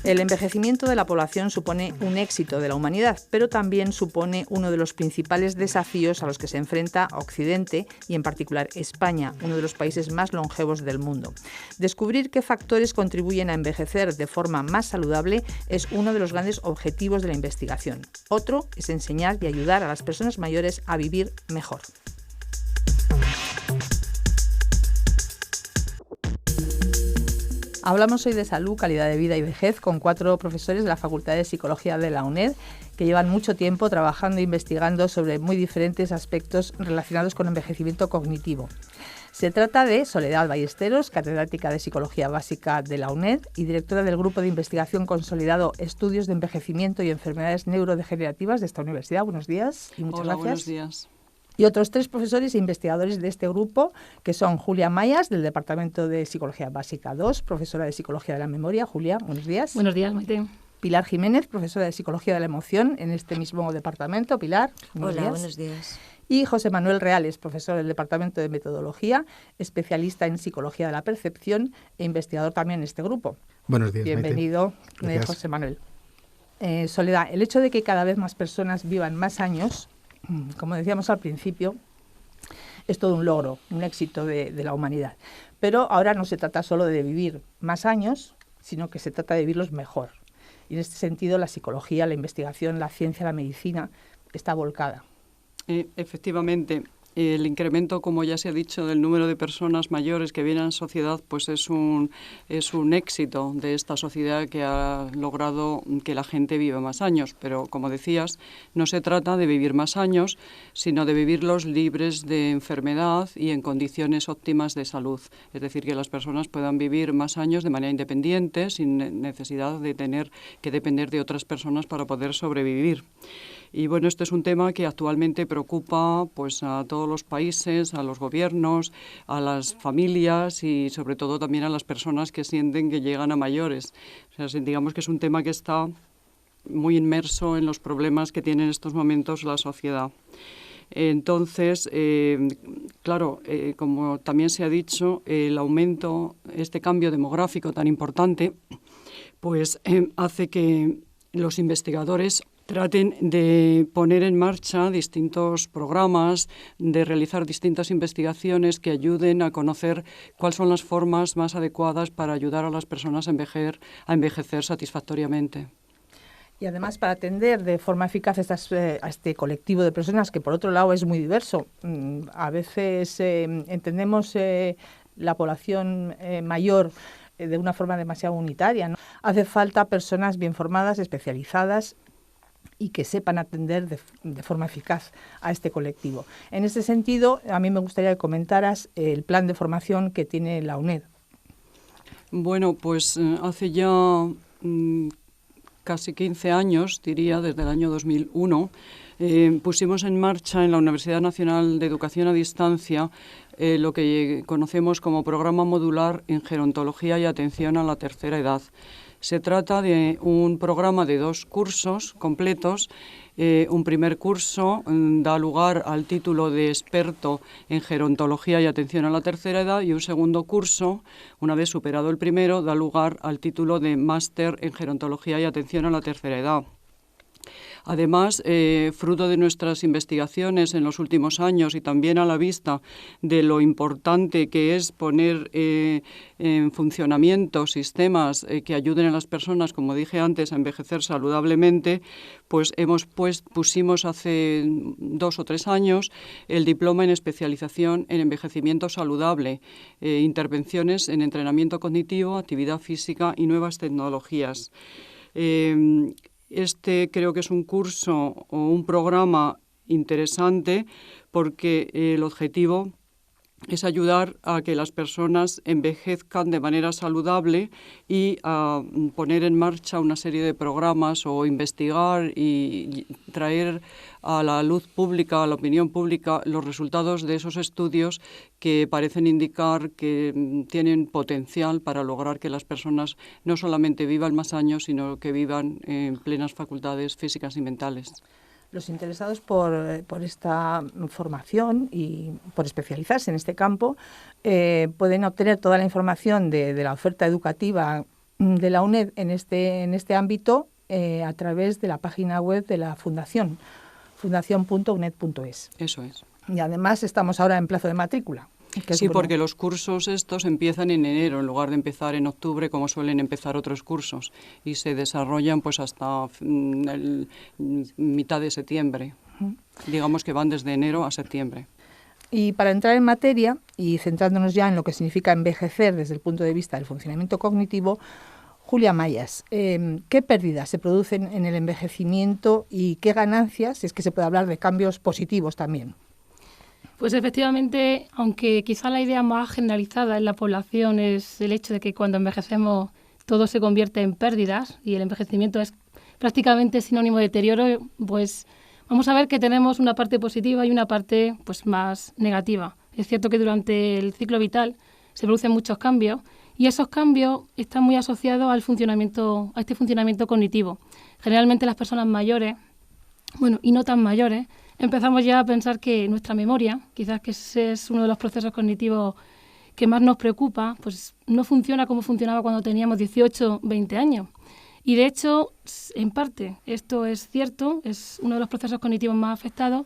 El envejecimiento de la población supone un éxito de la humanidad, pero también supone uno de los principales desafíos a los que se enfrenta Occidente y en particular España, uno de los países más longevos del mundo. Descubrir qué factores contribuyen a envejecer de forma más saludable es uno de los grandes objetivos de la investigación. Otro es enseñar y ayudar a las personas mayores a vivir mejor. Hablamos hoy de salud, calidad de vida y vejez con 4 profesores de la Facultad de Psicología de la UNED que llevan mucho tiempo trabajando e investigando sobre muy diferentes aspectos relacionados con envejecimiento cognitivo. Se trata de Soledad Ballesteros, catedrática de Psicología Básica de la UNED y directora del Grupo de Investigación Consolidado Estudios de Envejecimiento y Enfermedades Neurodegenerativas de esta universidad. Buenos días y muchas gracias. Buenos días. Y otros 3 profesores e investigadores de este grupo, que son Julia Mayas, del Departamento de Psicología Básica 2, profesora de Psicología de la Memoria. Julia, buenos días. Buenos días, Maite. Pilar Jiménez, profesora de Psicología de la Emoción en este mismo departamento. Pilar, buenos días. Buenos días. Y José Manuel Reales, profesor del Departamento de Metodología, especialista en Psicología de la Percepción e investigador también en este grupo. Buenos días, Bienvenido, José Manuel. Soledad, el hecho de que cada vez más personas vivan más años, como decíamos al principio, es todo un logro, un éxito de la humanidad. Pero ahora no se trata solo de vivir más años, sino que se trata de vivirlos mejor. Y en este sentido la psicología, la investigación, la ciencia, la medicina está volcada. Efectivamente, el incremento, como ya se ha dicho, del número de personas mayores que vienen a la sociedad, pues es un éxito de esta sociedad que ha logrado que la gente viva más años. Pero, como decías, no se trata de vivir más años, sino de vivirlos libres de enfermedad y en condiciones óptimas de salud. Es decir, que las personas puedan vivir más años de manera independiente, sin necesidad de tener que depender de otras personas para poder sobrevivir. Y bueno, este es un tema que actualmente preocupa pues a todos los países, a los gobiernos, a las familias y sobre todo también a las personas que sienten que llegan a mayores. O sea, digamos que es un tema que está muy inmerso en los problemas que tiene en estos momentos la sociedad. Entonces, claro, como también se ha dicho, el aumento, este cambio demográfico tan importante, pues hace que los investigadores traten de poner en marcha distintos programas, de realizar distintas investigaciones que ayuden a conocer cuáles son las formas más adecuadas para ayudar a las personas a envejecer satisfactoriamente. Y además para atender de forma eficaz a este colectivo de personas que por otro lado es muy diverso. A veces entendemos la población mayor de una forma demasiado unitaria, ¿no? Hace falta personas bien formadas, especializadas y que sepan atender de forma eficaz a este colectivo. En este sentido, a mí me gustaría que comentaras el plan de formación que tiene la UNED. Bueno, pues hace ya casi 15 años, diría, desde el año 2001, pusimos en marcha en la Universidad Nacional de Educación a Distancia lo que conocemos como Programa Modular en Gerontología y Atención a la Tercera Edad. Se trata de un programa de 2 cursos completos. Un primer curso da lugar al título de experto en gerontología y atención a la tercera edad y un segundo curso, una vez superado el primero, da lugar al título de máster en gerontología y atención a la tercera edad. Además, fruto de nuestras investigaciones en los últimos años y también a la vista de lo importante que es poner en funcionamiento sistemas que ayuden a las personas, como dije antes, a envejecer saludablemente, pues pusimos hace 2 o 3 años el diploma en especialización en envejecimiento saludable, intervenciones en entrenamiento cognitivo, actividad física y nuevas tecnologías. Este creo que es un curso o un programa interesante porque el objetivo es ayudar a que las personas envejezcan de manera saludable y a poner en marcha una serie de programas o investigar y traer a la luz pública, a la opinión pública, los resultados de esos estudios que parecen indicar que tienen potencial para lograr que las personas no solamente vivan más años, sino que vivan en plenas facultades físicas y mentales. Los interesados por esta formación y por especializarse en este campo pueden obtener toda la información de la oferta educativa de la UNED en este ámbito a través de la página web de la Fundación, fundación.uned.es. Eso es. Y además estamos ahora en plazo de matrícula. Sí, porque los cursos estos empiezan en enero en lugar de empezar en octubre como suelen empezar otros cursos y se desarrollan pues hasta mitad de septiembre. Digamos que van desde enero a septiembre. Y para entrar en materia y centrándonos ya en lo que significa envejecer desde el punto de vista del funcionamiento cognitivo, Julia Mayas, ¿qué pérdidas se producen en el envejecimiento y qué ganancias, si es que se puede hablar de cambios positivos también? Pues efectivamente, aunque quizá la idea más generalizada en la población es el hecho de que cuando envejecemos todo se convierte en pérdidas y el envejecimiento es prácticamente sinónimo de deterioro, pues vamos a ver que tenemos una parte positiva y una parte pues más negativa. Es cierto que durante el ciclo vital se producen muchos cambios y esos cambios están muy asociados al funcionamiento, a este funcionamiento cognitivo. Generalmente las personas mayores, y no tan mayores, empezamos ya a pensar que nuestra memoria, quizás que ese es uno de los procesos cognitivos que más nos preocupa, pues no funciona como funcionaba cuando teníamos 18, 20 años. Y de hecho, en parte, esto es cierto, es uno de los procesos cognitivos más afectados,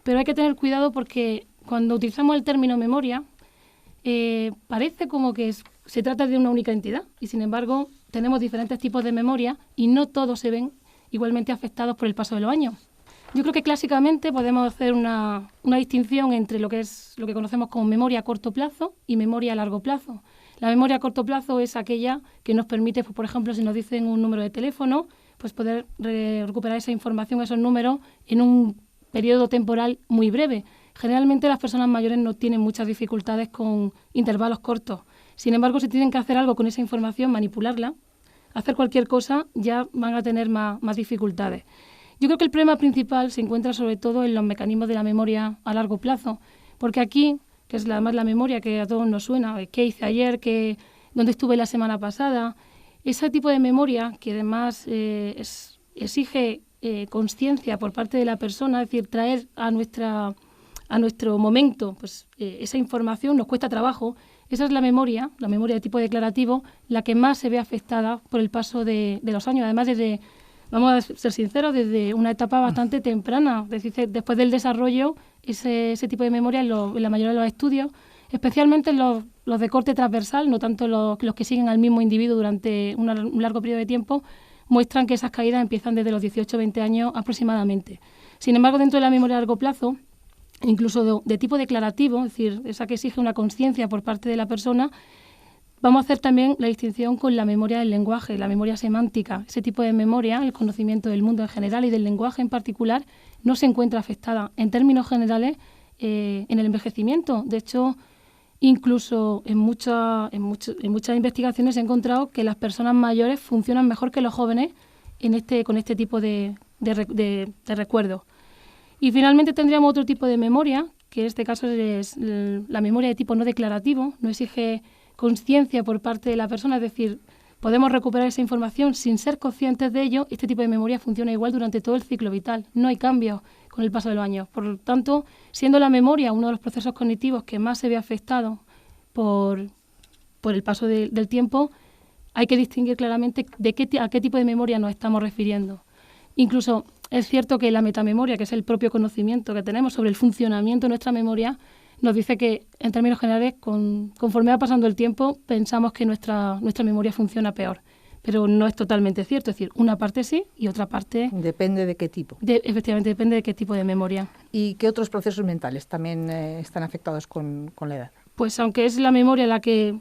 pero hay que tener cuidado porque cuando utilizamos el término memoria, parece como que se trata de una única entidad y sin embargo tenemos diferentes tipos de memoria y no todos se ven igualmente afectados por el paso de los años. Yo creo que clásicamente podemos hacer una distinción entre lo que conocemos como memoria a corto plazo y memoria a largo plazo. La memoria a corto plazo es aquella que nos permite, pues, por ejemplo, si nos dicen un número de teléfono, pues poder recuperar esa información, esos números, en un periodo temporal muy breve. Generalmente las personas mayores no tienen muchas dificultades con intervalos cortos. Sin embargo, si tienen que hacer algo con esa información, manipularla, hacer cualquier cosa, ya van a tener más dificultades. Yo creo que el problema principal se encuentra sobre todo en los mecanismos de la memoria a largo plazo, porque aquí, que es además la memoria que a todos nos suena, qué hice ayer, dónde estuve la semana pasada, ese tipo de memoria que además exige consciencia por parte de la persona, es decir, traer a nuestro momento pues, esa información nos cuesta trabajo. Esa es la memoria de tipo declarativo, la que más se ve afectada por el paso de los años. Además, vamos a ser sinceros, desde una etapa bastante temprana, es decir, después del desarrollo, ese tipo de memoria en la mayoría de los estudios, especialmente los de corte transversal, no tanto los que siguen al mismo individuo durante un largo periodo de tiempo, muestran que esas caídas empiezan desde los 18 o 20 años aproximadamente. Sin embargo, dentro de la memoria a largo plazo, incluso de tipo declarativo, es decir, esa que exige una conciencia por parte de la persona, vamos a hacer también la distinción con la memoria del lenguaje, la memoria semántica. Ese tipo de memoria, el conocimiento del mundo en general y del lenguaje en particular, no se encuentra afectada en términos generales en el envejecimiento. De hecho, incluso en muchas investigaciones se ha encontrado que las personas mayores funcionan mejor que los jóvenes con este tipo de recuerdos. Y finalmente tendríamos otro tipo de memoria, que en este caso es la memoria de tipo no declarativo, no exige conciencia por parte de la persona, es decir, podemos recuperar esa información sin ser conscientes de ello. Este tipo de memoria funciona igual durante todo el ciclo vital, no hay cambios con el paso de los años. Por lo tanto, siendo la memoria uno de los procesos cognitivos que más se ve afectado por el paso del tiempo, hay que distinguir claramente a qué tipo de memoria nos estamos refiriendo. Incluso es cierto que la metamemoria, que es el propio conocimiento que tenemos sobre el funcionamiento de nuestra memoria, nos dice que, en términos generales, conforme va pasando el tiempo, pensamos que nuestra memoria funciona peor. Pero no es totalmente cierto. Es decir, una parte sí y otra parte... Depende de qué tipo. Efectivamente, depende de qué tipo de memoria. ¿Y qué otros procesos mentales también están afectados con la edad? Pues aunque es la memoria a la que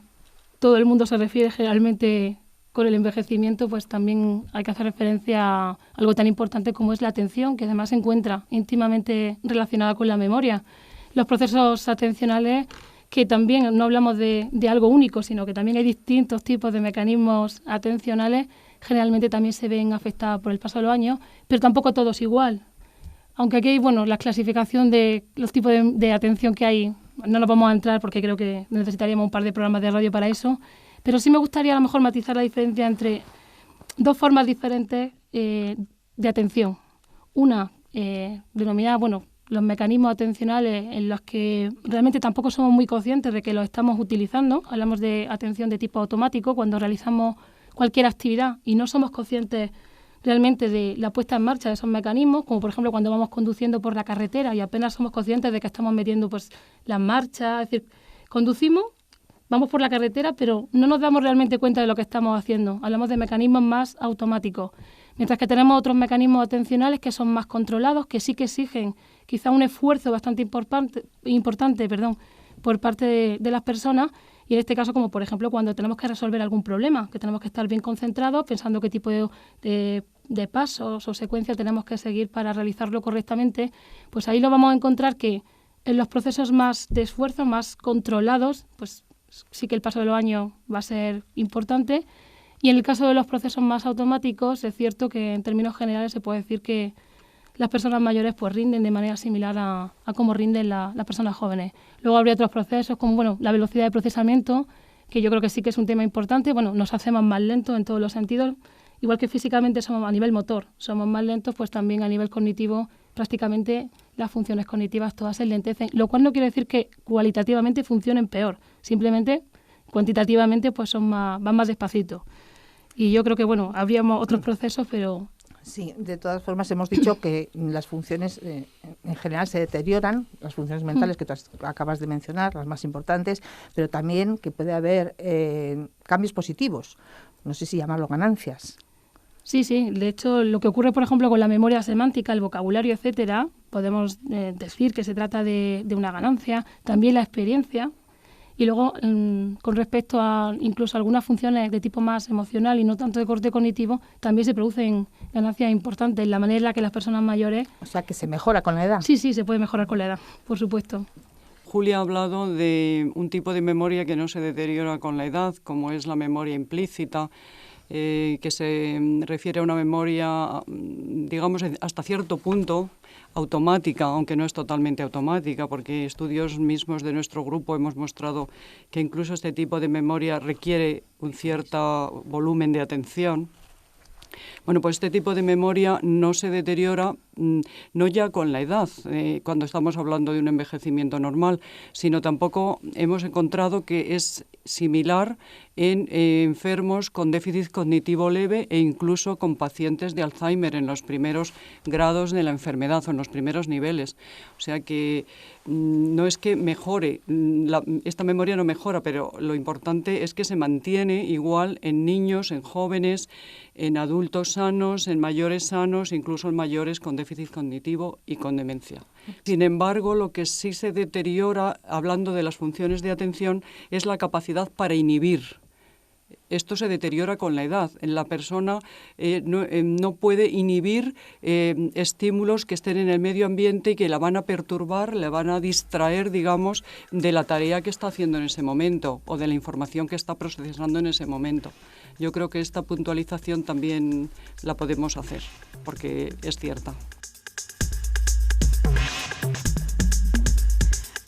todo el mundo se refiere generalmente con el envejecimiento, pues también hay que hacer referencia a algo tan importante como es la atención, que además se encuentra íntimamente relacionada con la memoria. Los procesos atencionales, que también no hablamos de algo único, sino que también hay distintos tipos de mecanismos atencionales, generalmente también se ven afectados por el paso de los años, pero tampoco todos igual. Aunque aquí hay, la clasificación de los tipos de atención que hay, no nos vamos a entrar porque creo que necesitaríamos un par de programas de radio para eso, pero sí me gustaría a lo mejor matizar la diferencia entre dos formas diferentes de atención. Una denominada, los mecanismos atencionales en los que realmente tampoco somos muy conscientes de que los estamos utilizando. Hablamos de atención de tipo automático, cuando realizamos cualquier actividad y no somos conscientes realmente de la puesta en marcha de esos mecanismos, como por ejemplo cuando vamos conduciendo por la carretera y apenas somos conscientes de que estamos metiendo pues las marchas, es decir, conducimos, vamos por la carretera, pero no nos damos realmente cuenta de lo que estamos haciendo. Hablamos de mecanismos más automáticos, mientras que tenemos otros mecanismos atencionales que son más controlados, que sí que exigen quizá un esfuerzo bastante importante por parte de las personas, y en este caso, como por ejemplo cuando tenemos que resolver algún problema, que tenemos que estar bien concentrados, pensando qué tipo de pasos o secuencia tenemos que seguir para realizarlo correctamente, pues ahí lo vamos a encontrar que en los procesos más de esfuerzo, más controlados, pues sí que el paso de los años va a ser importante, y en el caso de los procesos más automáticos es cierto que en términos generales se puede decir que las personas mayores pues rinden de manera similar a cómo rinden las personas jóvenes. Luego habría otros procesos como la velocidad de procesamiento, que yo creo que sí que es un tema importante. Nos hacemos más lentos en todos los sentidos. Igual que físicamente somos a nivel motor, somos más lentos, pues también a nivel cognitivo prácticamente las funciones cognitivas todas se enlentecen, lo cual no quiere decir que cualitativamente funcionen peor, simplemente cuantitativamente pues van más despacito. Y yo creo que habríamos otros procesos, pero... Sí, de todas formas hemos dicho que las funciones en general se deterioran, las funciones mentales que tú acabas de mencionar, las más importantes, pero también que puede haber cambios positivos, no sé si llamarlo ganancias. Sí, de hecho lo que ocurre por ejemplo con la memoria semántica, el vocabulario, etcétera, podemos decir que se trata de una ganancia, también la experiencia. Y luego, con respecto a incluso algunas funciones de tipo más emocional y no tanto de corte cognitivo, también se producen ganancias importantes en la manera en la que las personas mayores... O sea, que se mejora con la edad. Sí, se puede mejorar con la edad, por supuesto. Julia ha hablado de un tipo de memoria que no se deteriora con la edad, como es la memoria implícita, que se refiere a una memoria, digamos, hasta cierto punto automática, aunque no es totalmente automática, porque estudios mismos de nuestro grupo hemos mostrado que incluso este tipo de memoria requiere un cierto volumen de atención. Bueno, pues este tipo de memoria no se deteriora no ya con la edad, cuando estamos hablando de un envejecimiento normal, sino tampoco hemos encontrado que es similar en enfermos con déficit cognitivo leve e incluso con pacientes de Alzheimer en los primeros grados de la enfermedad o en los primeros niveles. O sea que no es que mejore, esta memoria no mejora, pero lo importante es que se mantiene igual en niños, en jóvenes, en adultos sanos, en mayores sanos, incluso en mayores con déficit cognitivo y con demencia. Sin embargo, lo que sí se deteriora, hablando de las funciones de atención, es la capacidad para inhibir. Esto se deteriora con la edad. La persona no puede inhibir estímulos que estén en el medio ambiente y que la van a perturbar, le van a distraer, digamos, de la tarea que está haciendo en ese momento o de la información que está procesando en ese momento. Yo creo que esta puntualización también la podemos hacer, porque es cierta.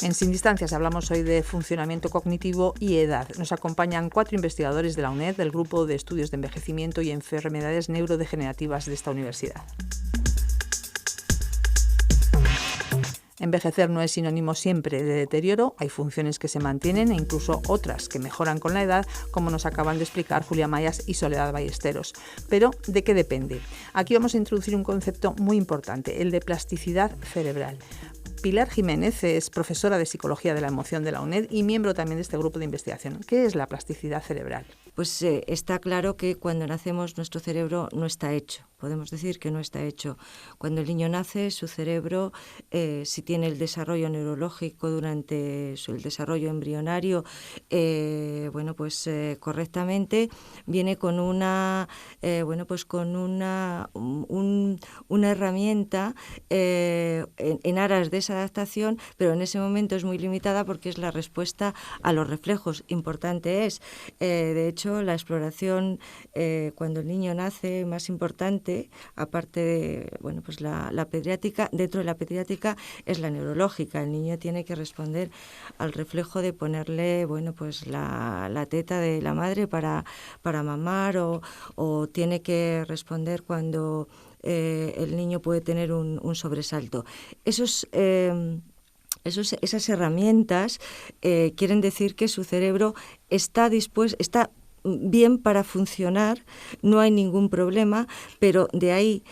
En Sin Distancias hablamos hoy de funcionamiento cognitivo y edad. Nos acompañan 4 investigadores de la UNED, del Grupo de Estudios de Envejecimiento y Enfermedades Neurodegenerativas de esta universidad. Envejecer no es sinónimo siempre de deterioro, hay funciones que se mantienen e incluso otras que mejoran con la edad, como nos acaban de explicar Julia Mayas y Soledad Ballesteros. Pero, ¿de qué depende? Aquí vamos a introducir un concepto muy importante, el de plasticidad cerebral. Pilar Jiménez es profesora de Psicología de la Emoción de la UNED y miembro también de este grupo de investigación. ¿Qué es la plasticidad cerebral? Pues está claro que cuando nacemos nuestro cerebro no está hecho. Podemos decir que no está hecho. Cuando el niño nace, su cerebro, si tiene el desarrollo neurológico durante el desarrollo embrionario, correctamente, viene con una herramienta en aras de esa adaptación, pero en ese momento es muy limitada porque es la respuesta a los reflejos. Importante es, de hecho, la exploración cuando el niño nace más importante, aparte de la pediátrica, dentro de la pediátrica es la neurológica. El niño tiene que responder al reflejo de ponerle la teta de la madre para mamar o tiene que responder cuando el niño puede tener un sobresalto. Esas herramientas quieren decir que su cerebro está bien para funcionar, no hay ningún problema, pero de ahí,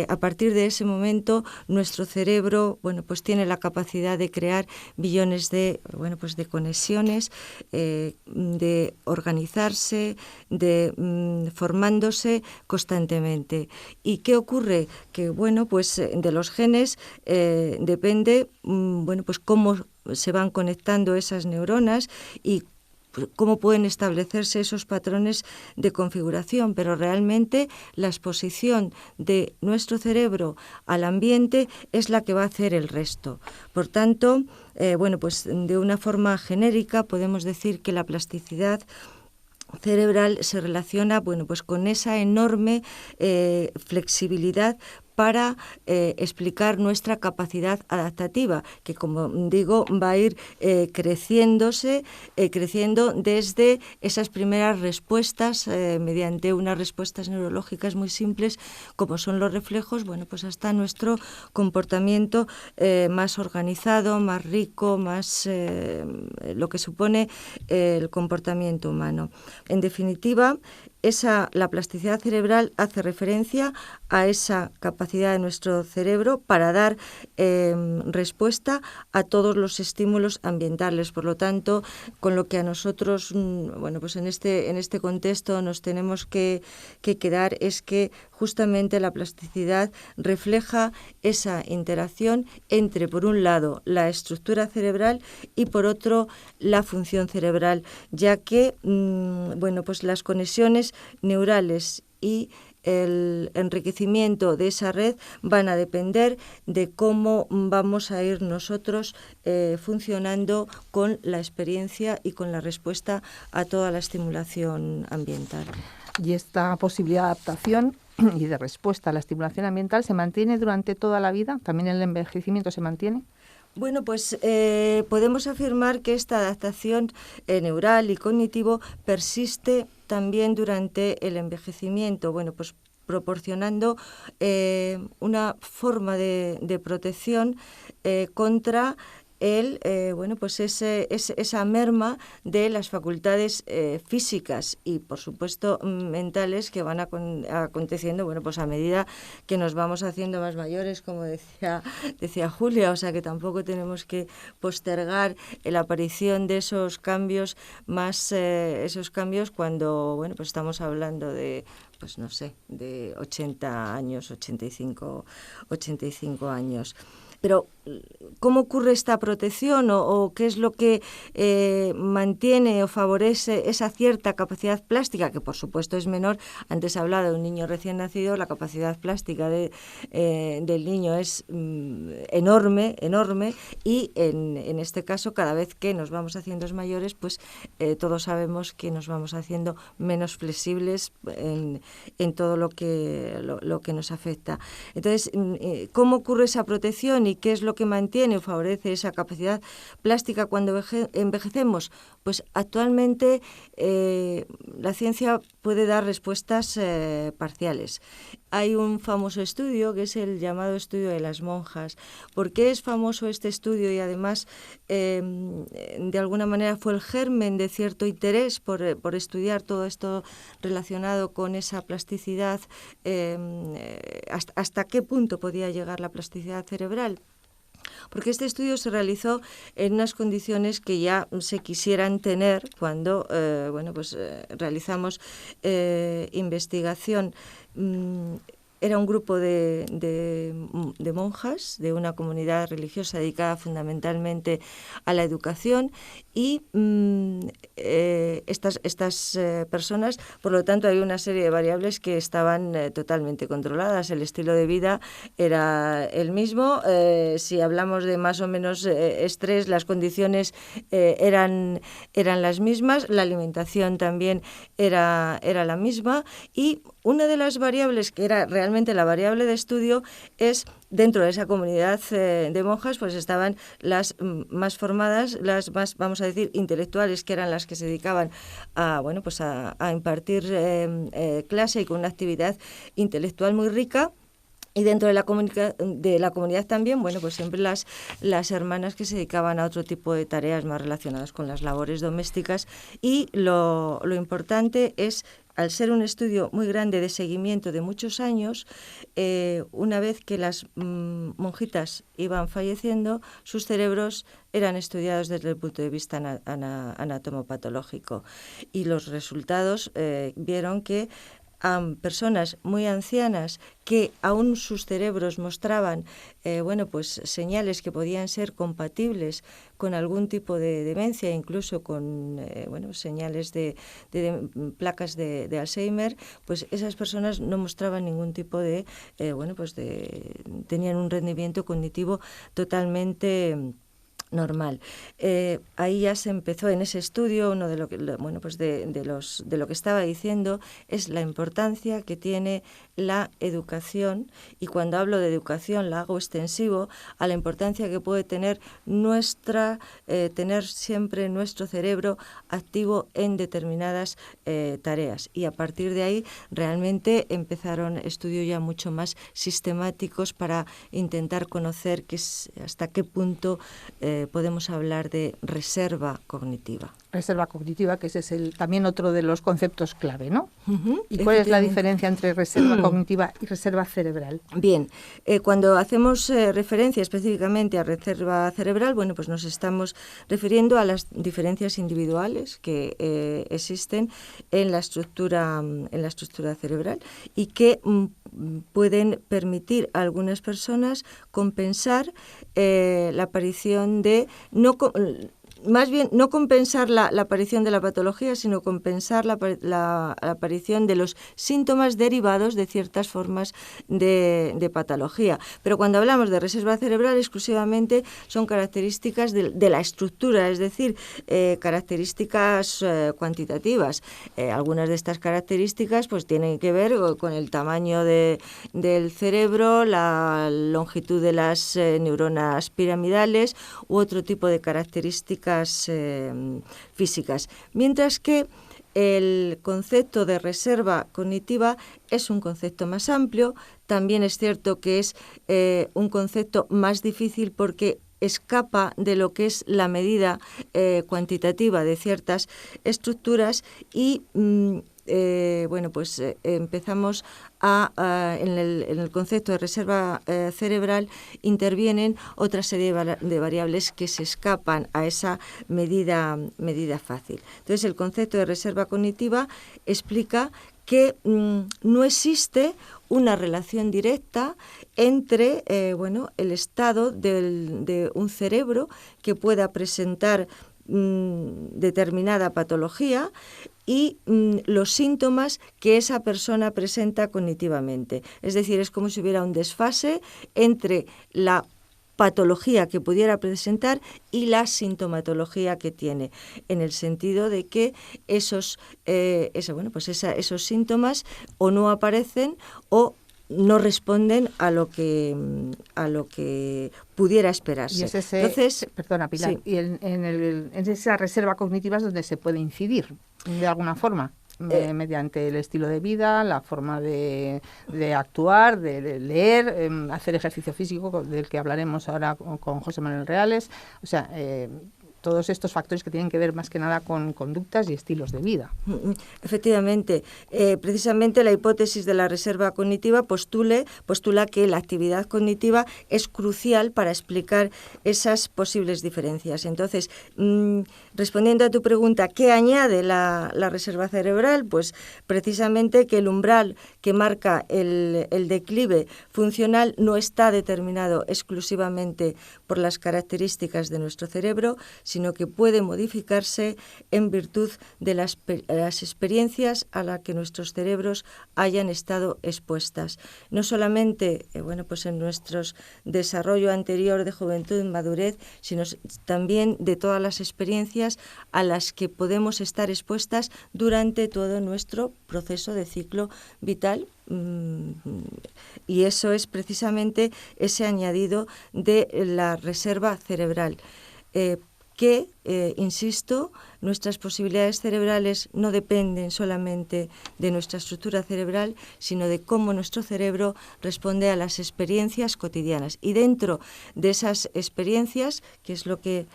a partir de ese momento, nuestro cerebro, bueno, pues tiene la capacidad de crear billones de, bueno, pues de conexiones, de organizarse, de formándose constantemente. ¿Y qué ocurre? Que, bueno, pues de los genes depende, bueno, pues cómo se van conectando esas neuronas y cómo pueden establecerse esos patrones de configuración, pero realmente la exposición de nuestro cerebro al ambiente es la que va a hacer el resto. Por tanto, bueno, pues de una forma genérica podemos decir que la plasticidad cerebral se relaciona, bueno, pues con esa enorme flexibilidad para explicar nuestra capacidad adaptativa, que, como digo, va a ir creciendo desde esas primeras respuestas, mediante unas respuestas neurológicas muy simples, como son los reflejos, bueno, pues hasta nuestro comportamiento más organizado, más rico, más lo que supone el comportamiento humano. En definitiva, la plasticidad cerebral hace referencia a esa capacidad de nuestro cerebro para dar respuesta a todos los estímulos ambientales. Por lo tanto, con lo que a nosotros, bueno, pues en este contexto nos tenemos que quedar es que justamente la plasticidad refleja esa interacción entre, por un lado, la estructura cerebral y, por otro, la función cerebral, ya que, bueno, pues las conexiones neurales y el enriquecimiento de esa red van a depender de cómo vamos a ir nosotros funcionando con la experiencia y con la respuesta a toda la estimulación ambiental. Y esta posibilidad de adaptación y de respuesta a la estimulación ambiental se mantiene durante toda la vida, también el envejecimiento se mantiene. Bueno, pues podemos afirmar que esta adaptación neural y cognitivo persiste también durante el envejecimiento, bueno, pues proporcionando una forma de protección contra bueno, pues esa merma de las facultades físicas y, por supuesto, mentales que van aconteciendo, bueno, pues a medida que nos vamos haciendo más mayores, como decía Julia, o sea que tampoco tenemos que postergar la aparición de esos cambios cuando, bueno, pues estamos hablando de, pues no sé, de 80 años, 85 años. Pero, ¿cómo ocurre esta protección o qué es lo que mantiene o favorece esa cierta capacidad plástica, que por supuesto es menor? Antes hablaba de un niño recién nacido, la capacidad plástica del niño es enorme, y en este caso, cada vez que nos vamos haciendo mayores, pues todos sabemos que nos vamos haciendo menos flexibles en todo lo que nos afecta. Entonces, ¿cómo ocurre esa protección y qué es lo que mantiene o favorece esa capacidad plástica cuando envejecemos? Pues actualmente la ciencia puede dar respuestas parciales. Hay un famoso estudio que es el llamado estudio de las monjas. ¿Por qué es famoso este estudio? Y además, de alguna manera, fue el germen de cierto interés por estudiar todo esto relacionado con esa plasticidad. ¿Hasta qué punto podía llegar la plasticidad cerebral? Porque este estudio se realizó en unas condiciones que ya se quisieran tener cuando realizamos investigación. Era un grupo de monjas de una comunidad religiosa dedicada fundamentalmente a la educación y estas personas, por lo tanto, había una serie de variables que estaban totalmente controladas. El estilo de vida era el mismo. Si hablamos de más o menos estrés, las condiciones eran las mismas. La alimentación también era la misma y una de las variables que era realmente la variable de estudio es, dentro de esa comunidad de monjas, pues estaban las más formadas, las más, vamos a decir, intelectuales, que eran las que se dedicaban a impartir clase y con una actividad intelectual muy rica. Y dentro de la comunidad también, bueno, pues siempre las hermanas que se dedicaban a otro tipo de tareas más relacionadas con las labores domésticas. Y lo importante es, al ser un estudio muy grande de seguimiento de muchos años, una vez que las monjitas iban falleciendo, sus cerebros eran estudiados desde el punto de vista anatomopatológico. Y los resultados vieron que a personas muy ancianas que aún sus cerebros mostraban pues señales que podían ser compatibles con algún tipo de demencia, incluso con señales de placas de Alzheimer, pues esas personas no mostraban ningún tipo de tenían un rendimiento cognitivo totalmente normal. Ahí ya se empezó en ese estudio, uno de lo que de lo que estaba diciendo es la importancia que tiene la educación, y cuando hablo de educación la hago extensivo a la importancia que puede tener tener siempre nuestro cerebro activo en determinadas tareas, y a partir de ahí realmente empezaron estudios ya mucho más sistemáticos para intentar conocer hasta qué punto podemos hablar de reserva cognitiva. Reserva cognitiva, que ese es también otro de los conceptos clave, ¿no? Uh-huh, ¿Y cuál es la diferencia entre reserva cognitiva y reserva cerebral? Bien, cuando hacemos referencia específicamente a reserva cerebral, bueno, pues nos estamos refiriendo a las diferencias individuales que existen en la estructura cerebral y que pueden permitir a algunas personas compensar la aparición de más bien no compensar la aparición de la patología, sino compensar la aparición de los síntomas derivados de ciertas formas de patología. Pero cuando hablamos de reserva cerebral, exclusivamente son características de la estructura, es decir, características cuantitativas. Algunas de estas características pues tienen que ver con el tamaño del cerebro, la longitud de las neuronas piramidales u otro tipo de características físicas, mientras que el concepto de reserva cognitiva es un concepto más amplio. También es cierto que es un concepto más difícil porque escapa de lo que es la medida cuantitativa de ciertas estructuras y empezamos en el concepto de reserva cerebral intervienen otra serie de variables que se escapan a esa medida fácil. Entonces, el concepto de reserva cognitiva explica que no existe una relación directa entre el estado de un cerebro que pueda presentar determinada patología y los síntomas que esa persona presenta cognitivamente. Es decir, es como si hubiera un desfase entre la patología que pudiera presentar y la sintomatología que tiene, en el sentido de que esos síntomas o no aparecen o no responden a lo que pudiera esperarse. Y es Entonces, perdona, Pilar, sí. Y en esa reserva cognitiva es donde se puede incidir de alguna forma, mediante el estilo de vida, la forma de actuar, de leer, hacer ejercicio físico, del que hablaremos ahora con José Manuel Reales. O sea, todos estos factores que tienen que ver más que nada con conductas y estilos de vida. Efectivamente, precisamente la hipótesis de la reserva cognitiva postula que la actividad cognitiva es crucial para explicar esas posibles diferencias. Entonces, respondiendo a tu pregunta, ¿qué añade la reserva cerebral? Pues precisamente que el umbral que marca el declive funcional no está determinado exclusivamente por las características de nuestro cerebro, sino que puede modificarse en virtud de las experiencias a las que nuestros cerebros hayan estado expuestas. No solamente en nuestro desarrollo anterior de juventud y madurez, sino también de todas las experiencias a las que podemos estar expuestas durante todo nuestro proceso de ciclo vital. Y eso es precisamente ese añadido de la reserva cerebral. que, insisto, nuestras posibilidades cerebrales no dependen solamente de nuestra estructura cerebral, sino de cómo nuestro cerebro responde a las experiencias cotidianas. Y dentro de esas experiencias, que es lo que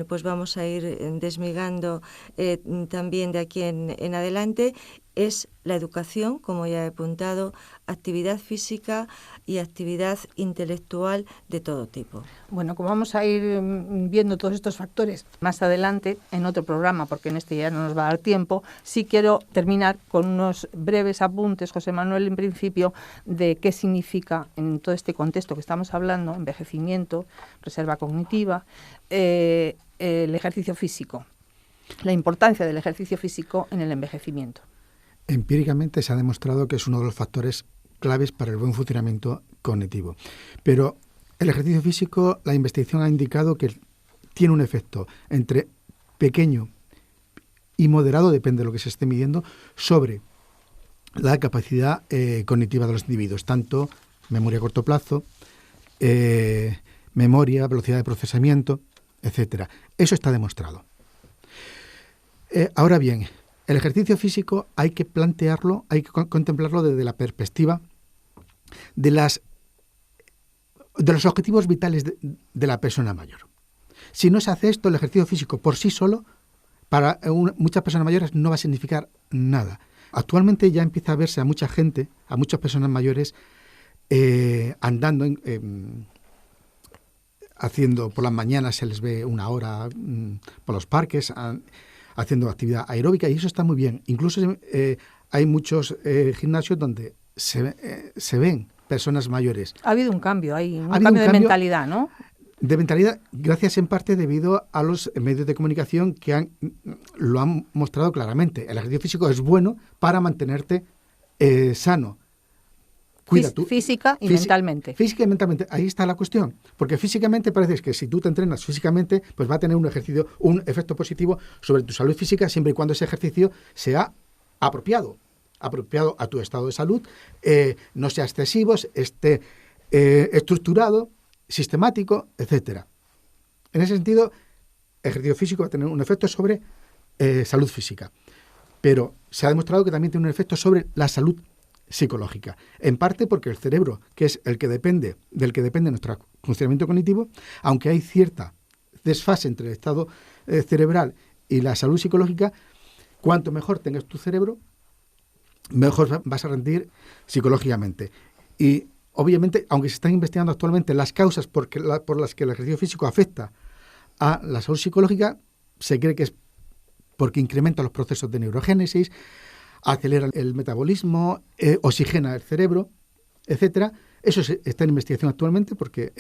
pues vamos a ir desmigando también de aquí en adelante, es la educación, como ya he apuntado, actividad física y actividad intelectual de todo tipo. Bueno, como vamos a ir viendo todos estos factores más adelante en otro programa, porque en este ya no nos va a dar tiempo, sí quiero terminar con unos breves apuntes, José Manuel, en principio, de qué significa en todo este contexto que estamos hablando, envejecimiento, reserva cognitiva, el ejercicio físico, la importancia del ejercicio físico en el envejecimiento. Empíricamente se ha demostrado que es uno de los factores claves para el buen funcionamiento cognitivo. Pero el ejercicio físico, la investigación ha indicado que tiene un efecto entre pequeño y moderado, depende de lo que se esté midiendo, sobre la capacidad cognitiva de los individuos, tanto memoria a corto plazo, memoria, velocidad de procesamiento, etcétera. Eso está demostrado. Ahora bien, el ejercicio físico hay que plantearlo, hay que contemplarlo desde la perspectiva de los objetivos vitales de la persona mayor. Si no se hace esto, el ejercicio físico por sí solo, para muchas personas mayores no va a significar nada. Actualmente ya empieza a verse a mucha gente, a muchas personas mayores, andando, haciendo por las mañanas, se les ve una hora por los parques, haciendo actividad aeróbica, y eso está muy bien. Incluso hay muchos gimnasios donde se ven personas mayores. Ha habido un cambio, hay un cambio de mentalidad, ¿no? De mentalidad, gracias en parte debido a los medios de comunicación que lo han mostrado claramente. El ejercicio físico es bueno para mantenerte sano. Cuida física y mentalmente. Física y mentalmente, ahí está la cuestión. Porque físicamente parece que si tú te entrenas físicamente, pues va a tener un efecto positivo sobre tu salud física, siempre y cuando ese ejercicio sea apropiado a tu estado de salud, no sea excesivo, esté estructurado, sistemático, etcétera. En ese sentido, ejercicio físico va a tener un efecto sobre salud física. Pero se ha demostrado que también tiene un efecto sobre la salud psicológica, en parte porque el cerebro, que es del que depende nuestro funcionamiento cognitivo, aunque hay cierta desfase entre el estado cerebral y la salud psicológica, cuanto mejor tengas tu cerebro, mejor vas a rendir psicológicamente. Y obviamente, aunque se están investigando actualmente las causas por las que el ejercicio físico afecta a la salud psicológica, se cree que es porque incrementa los procesos de neurogénesis, acelera el metabolismo, oxigena el cerebro, etcétera. Eso está en investigación actualmente porque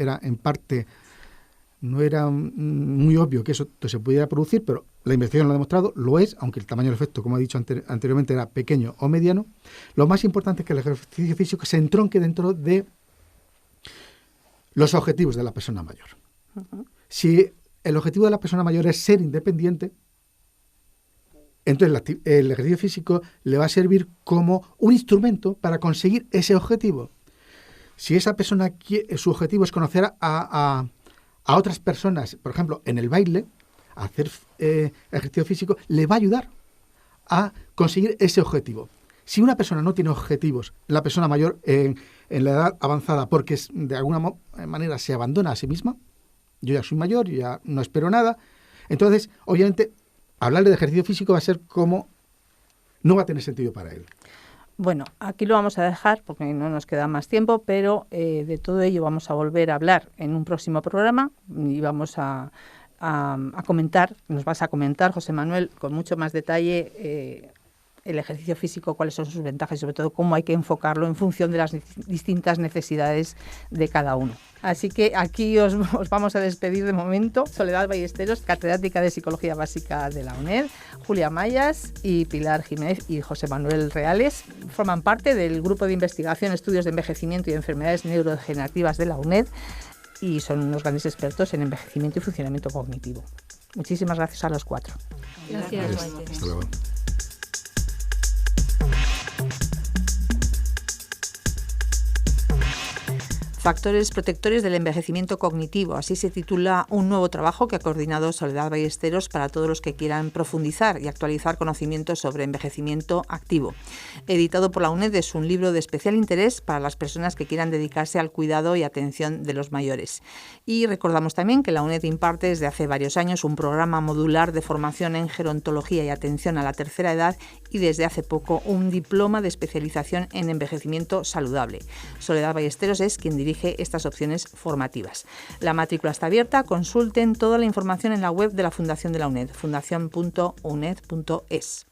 no era muy obvio que eso se pudiera producir, pero la investigación lo ha demostrado, lo es, aunque el tamaño del efecto, como he dicho anteriormente, era pequeño o mediano. Lo más importante es que el ejercicio físico se entronque dentro de los objetivos de la persona mayor. Uh-huh. Si el objetivo de la persona mayor es ser independiente, entonces el ejercicio físico le va a servir como un instrumento para conseguir ese objetivo. Si esa persona, su objetivo es conocer a otras personas, por ejemplo, en el baile, hacer ejercicio físico, le va a ayudar a conseguir ese objetivo. Si una persona no tiene objetivos, la persona mayor en la edad avanzada, porque de alguna manera se abandona a sí misma, yo ya soy mayor, yo ya no espero nada, entonces, obviamente, hablarle de ejercicio físico va a ser como no va a tener sentido para él. Bueno, aquí lo vamos a dejar porque no nos queda más tiempo, pero de todo ello vamos a volver a hablar en un próximo programa y vamos a comentar, nos vas a comentar, José Manuel, con mucho más detalle el ejercicio físico, cuáles son sus ventajas y sobre todo cómo hay que enfocarlo en función de las distintas necesidades de cada uno. Así que aquí os vamos a despedir de momento. Soledad Ballesteros, catedrática de Psicología Básica de la UNED, Julia Mayas y Pilar Jiménez y José Manuel Reales forman parte del Grupo de Investigación, Estudios de Envejecimiento y Enfermedades Neurodegenerativas de la UNED y son unos grandes expertos en envejecimiento y funcionamiento cognitivo. Muchísimas gracias a los cuatro. Gracias. Hasta luego. Factores protectores del envejecimiento cognitivo. Así se titula un nuevo trabajo que ha coordinado Soledad Ballesteros para todos los que quieran profundizar y actualizar conocimientos sobre envejecimiento activo. Editado por la UNED, es un libro de especial interés para las personas que quieran dedicarse al cuidado y atención de los mayores. Y recordamos también que la UNED imparte desde hace varios años un programa modular de formación en gerontología y atención a la tercera edad y desde hace poco un diploma de especialización en envejecimiento saludable. Soledad Ballesteros es quien dirige estas opciones formativas. La matrícula está abierta, consulten toda la información en la web de la Fundación de la UNED, fundacion.uned.es.